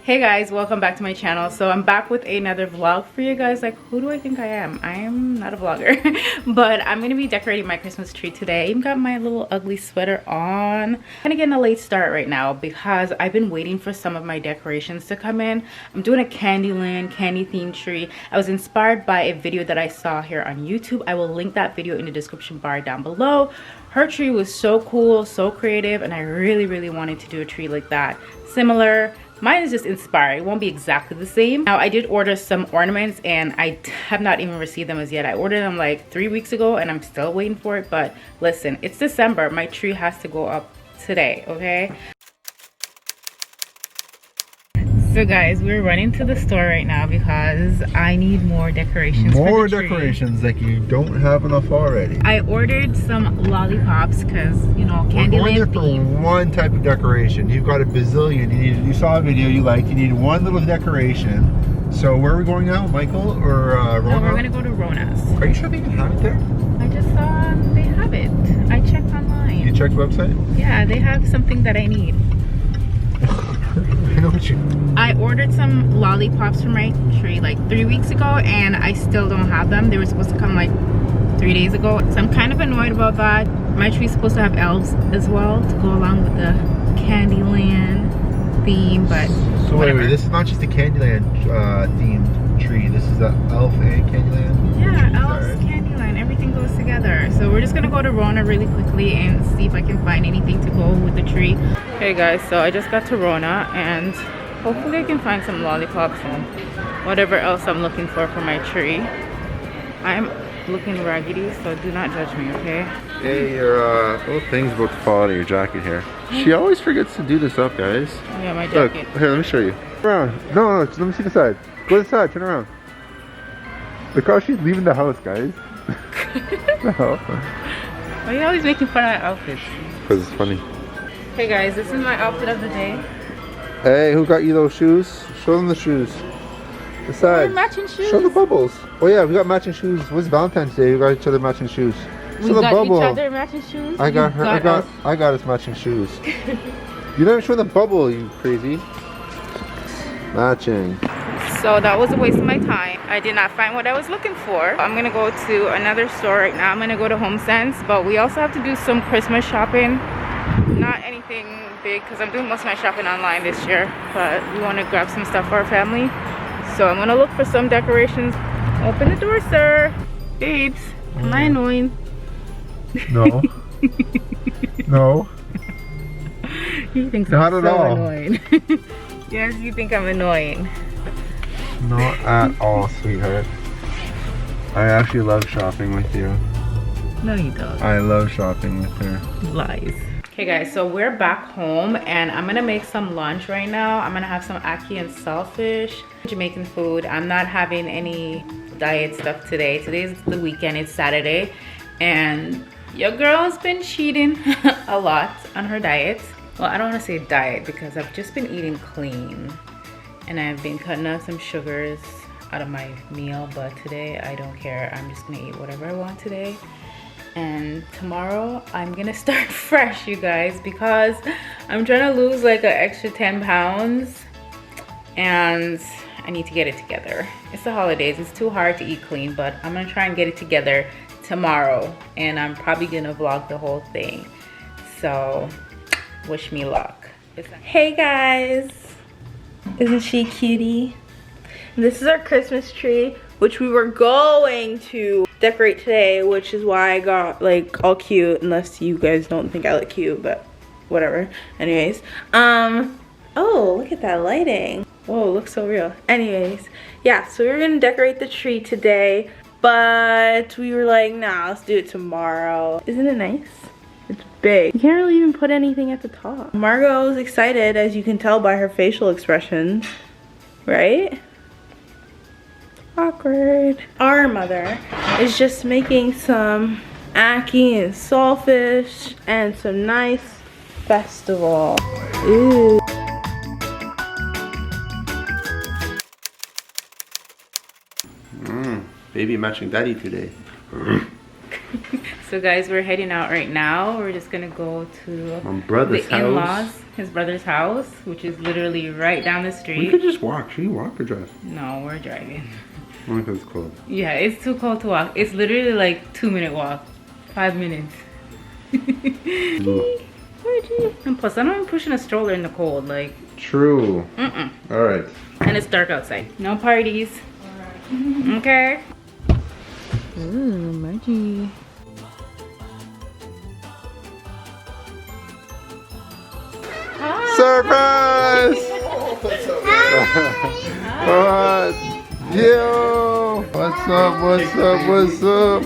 Hey guys, welcome back to my channel. So I'm back with another vlog for you guys. Like, who do I think I am? I am not a vlogger. But I'm gonna be decorating my Christmas tree today. I've got my little ugly sweater on. I'm gonna get in a late start right now because I've been waiting for some of my decorations to come in. I'm doing a Candyland candy themed tree. I was inspired by a video that I saw here on YouTube. I will link that video in the description bar down below. Her tree was so cool, so creative, and I really wanted to do a tree like that. Similar. Mine is just inspired. It won't be exactly the same. Now, I did order some ornaments and I have not even received them as yet. I ordered them like 3 weeks ago and I'm still waiting for it. But listen, it's December. My tree has to go up today, okay? So guys, we're running to the store right now because I need more decorations. More decorations, like you don't have enough already. I ordered some lollipops because, you know, Candyland. We're going there for one type of decoration. You've got a bazillion. You saw a video you liked. You need one little decoration. So where are we going now, Michael or Rona? No, we're gonna go to Rona's. Are you sure they even have it there? I just saw they have it. I checked online. You checked the website? Yeah, they have something that I need. I know what you. I ordered some lollipops for my tree like 3 weeks ago and I still don't have them. They were supposed to come like 3 days ago. So I'm kind of annoyed about that. My tree's supposed to have elves as well to go along with the Candyland theme, but so whatever. wait, this is not just a Candyland themed tree. This is the elf and Candyland. Yeah, elves, Candyland, everything goes together. So we're just gonna go to Rona really quickly and see if I can find anything to go with the tree. Hey guys, so I just got to Rona and hopefully I can find some lollipops and whatever else I'm looking for my tree. I'm looking raggedy, so do not judge me, okay? Hey, your little thing's about to fall out of your jacket here. She always forgets to do this up, guys. Yeah, my Look, jacket. here, let me show you. Turn around. No, let me see the side. Go to the side, turn around. Look how she's leaving the house, guys. No. Why are you always making fun of my outfits? Because it's funny. Hey guys, this is my outfit of the day. Hey, who got you those shoes? Show them the shoes. The side. Matching shoes. Show the bubbles. Oh yeah, we got matching shoes. What's Valentine's Day? We got each other matching shoes. We Show the got bubble. each other matching shoes? I got You her. I got us matching shoes. You never show the bubble, you crazy. Matching. So that was a waste of my time. I did not find what I was looking for. I'm gonna go to another store right now. I'm gonna go to Home Sense, but we also have to do some Christmas shopping. Not anything big because I'm doing most of my shopping online this year, but we want to grab some stuff for our family. So I'm gonna look for some decorations. Open the door, sir. Babes, am I annoying? No. No. You think Not I'm at so all. annoying. Yes, you think I'm annoying. Not at all, sweetheart. I actually love shopping with you. No, you don't. I love shopping with her. Lies. Okay guys, so we're back home and I'm gonna make some lunch right now. I'm gonna have some ackee and saltfish, Jamaican food. I'm not having any diet stuff today. Today's the weekend, it's Saturday, and your girl's been cheating a lot on her diet. Well, I don't wanna say diet because I've just been eating clean and I've been cutting out some sugars out of my meal, but today I don't care. I'm just gonna eat whatever I want today. And tomorrow I'm gonna start fresh, you guys, because I'm trying to lose like an extra 10 pounds and I need to get it together. It's the holidays, it's too hard to eat clean, but I'm gonna try and get it together tomorrow and I'm probably gonna vlog the whole thing. So wish me luck. Hey guys, isn't she cutie? This is our Christmas tree, which we were going to decorate today, which is why I got like all cute, unless you guys don't think I look cute, but whatever. Anyways, oh, look at that lighting. Whoa, it looks so real. Anyways, yeah, so we were gonna decorate the tree today, but we were like, nah, let's do it tomorrow. Isn't it nice? It's big. You can't really even put anything at the top. Margot's excited, as you can tell by her facial expressions, right? Awkward. Our mother is just making some ackee and saltfish and some nice festival. Ooh. Baby matching daddy today. So guys, we're heading out right now. We're just gonna go to My brother's the in-laws, house. his brother's house, which is literally right down the We street. could just walk. Should you walk or drive? No, we're driving. Only because it's cold. Yeah, it's too cold to walk. It's literally like 2-minute walk, 5 minutes. And plus, I'm not pushing a stroller in the cold. Like, True. All right. and it's dark outside. No parties. Okay. Ooh, Margie. Surprise! What? Yo! What's up? What's up? What's up?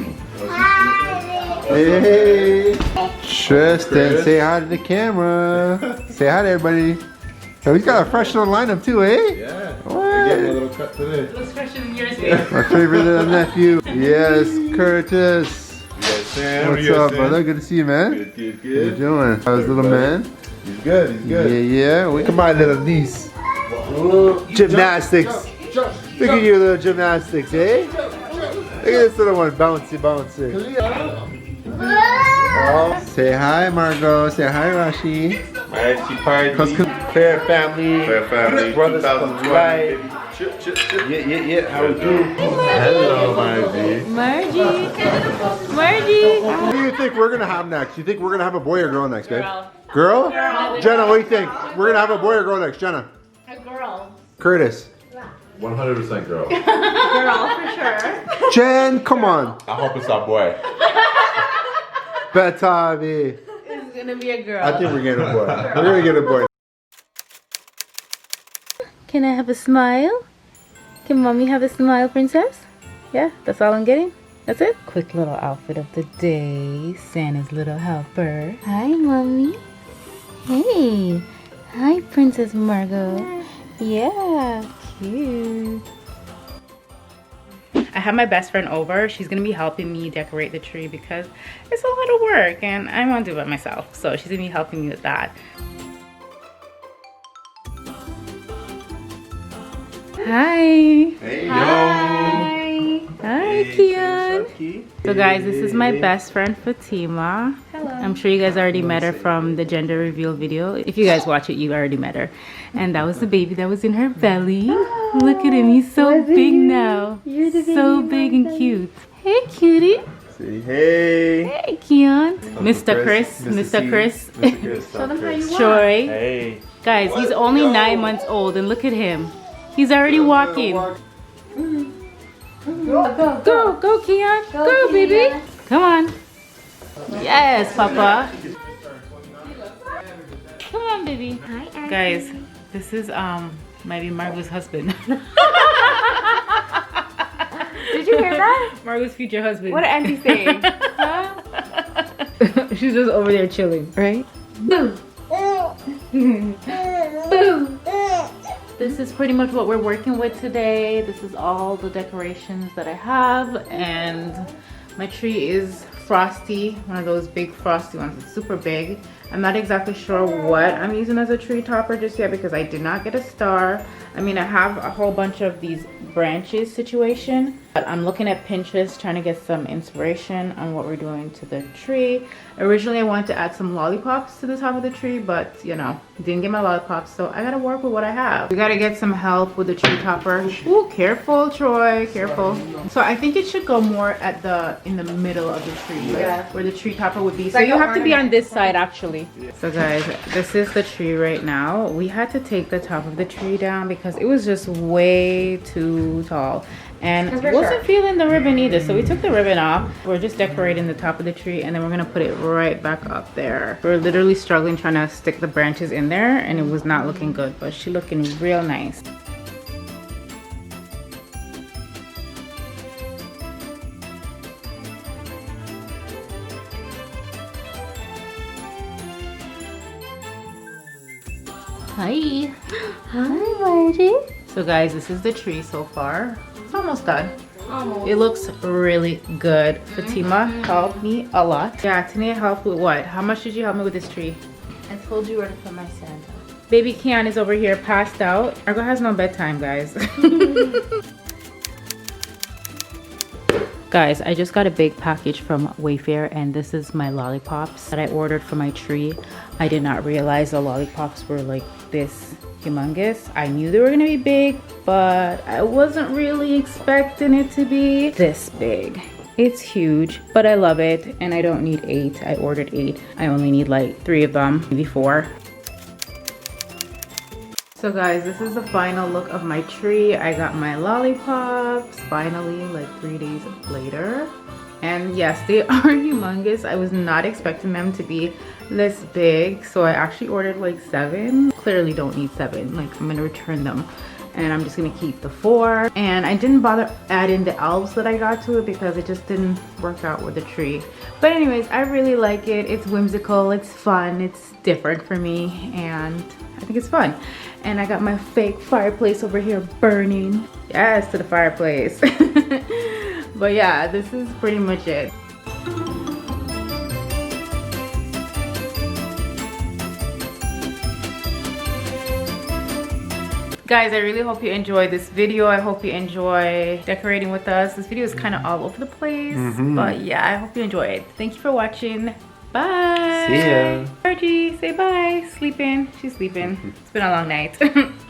Hey! Tristan, say hi to the camera. Say hi to everybody. So he's got a fresh little lineup too, eh? Yeah. What? I get my little cut today. Looks fresher than yours, babe. My favorite little nephew. Yes, Curtis. Yes, Sam. What's Yes, up, Sam. brother? Good to see you, man. Good, good, How you good. doing? How's little man? He's good. He's good. Yeah. Look at my little niece. Gymnastics. Look at your little gymnastics, eh? Look at this little one, bouncy, bouncy. Oh, say hi, Margot. Say hi, Rashi. Mighty party. Fair family. Fair family. Brothers for 2020. life. Chip, chip, chip. Yeah. How we do? Hello, Margie. Margie. What do you think we're gonna have next? You think we're gonna have a boy or girl next, babe? Girl. Girl? Jenna, what do you think? We're gonna have a boy or girl next, Jenna? A girl. Curtis. 100% girl. Girl, for sure. Jen, come on. I hope it's our boy. Betavi. It's gonna be a girl. I think we're getting a boy. We're gonna get a boy. Can I have a smile? Can mommy have a smile, princess? Yeah, that's all I'm getting? That's it? Quick little outfit of the day. Santa's little helper. Hi, mommy. Hey. Hi, Princess Margot. Yeah, cute. I have my best friend over. She's gonna be helping me decorate the tree because it's a lot of work and I want to do it myself. So she's gonna be helping me with that. Hi. Hey, Hi. Hi, Kian. So guys, this is my best friend Fatima. Hello. I'm sure you guys already met her from the gender reveal video. If you guys watch it, you already met her. And that was the baby that was in her belly. Look at him, he's so big now. You're the So baby big and cute. Hey, cutie. Say hey. Hey, Kian. Mr. Chris. Mr. Chris. Show them how you want. Troy. Hey. Guys, he's only 9 months old and look at him. He's already walking. Go, Kian. Go, baby. Come on. Yes, Papa. Come on, baby. Hi, Guys, this is maybe Margot's husband. Did you hear that? Margot's future husband. What did Auntie say? She's just over there chilling, right? Boo. Boo. This is pretty much what we're working with today. This is all the decorations that I have, and my tree is frosty, one of those big frosty ones. It's super big. I'm not exactly sure what I'm using as a tree topper just yet because I did not get a star. I mean, I have a whole bunch of these branches situation, but I'm looking at Pinterest trying to get some inspiration on what we're doing to the tree. Originally I wanted to add some lollipops to the top of the tree, but you know, didn't get my lollipops, so I gotta work with what I have. We gotta get some help with the tree topper. Ooh, careful, Troy, careful. So I think it should go more at in the middle of the tree, like where the tree topper would be. So you have to be on this side actually. So guys, this is the tree right now. We had to take the top of the tree down because it was just way too tall and wasn't feeling the ribbon either, so we took the ribbon off. We're just decorating the top of the tree and then we're gonna put it right back up there. We're literally struggling trying to stick the branches in there and it was not looking good, but she's looking real nice. Hi. Hi, Margie. So guys, this is the tree so far. It's almost done. It looks really good. Fatima helped me a lot. Yeah, Tania helped with what? How much did you help me with this tree? I told you where to put my Santa. Baby Kian is over here passed out. Margot has no bedtime, guys. Guys, I just got a big package from Wayfair, and this is my lollipops that I ordered for my tree. I did not realize the lollipops were like this humongous. I knew they were gonna be big, but I wasn't really expecting it to be this big. It's huge, but I love it, and I don't need 8. I ordered 8. I only need like 3 of them, maybe 4. So guys, this is the final look of my tree. I got my lollipops finally, like 3 days later. And yes, they are humongous. I was not expecting them to be this big. So I actually ordered like 7. Clearly don't need 7. Like I'm gonna return them. And I'm just gonna keep the 4. And I didn't bother adding the elves that I got to it because it just didn't work out with the tree. But anyways, I really like it. It's whimsical, it's fun, it's different for me, and I think it's fun. And I got my fake fireplace over here burning. Yes, to the fireplace. But yeah, this is pretty much it. Guys, I really hope you enjoyed this video. I hope you enjoy decorating with us. This video is kind of all over the place, but yeah, I hope you enjoy it. Thank you for watching. Bye. See ya. Archie, say bye. Sleeping. She's sleeping. It's been a long night.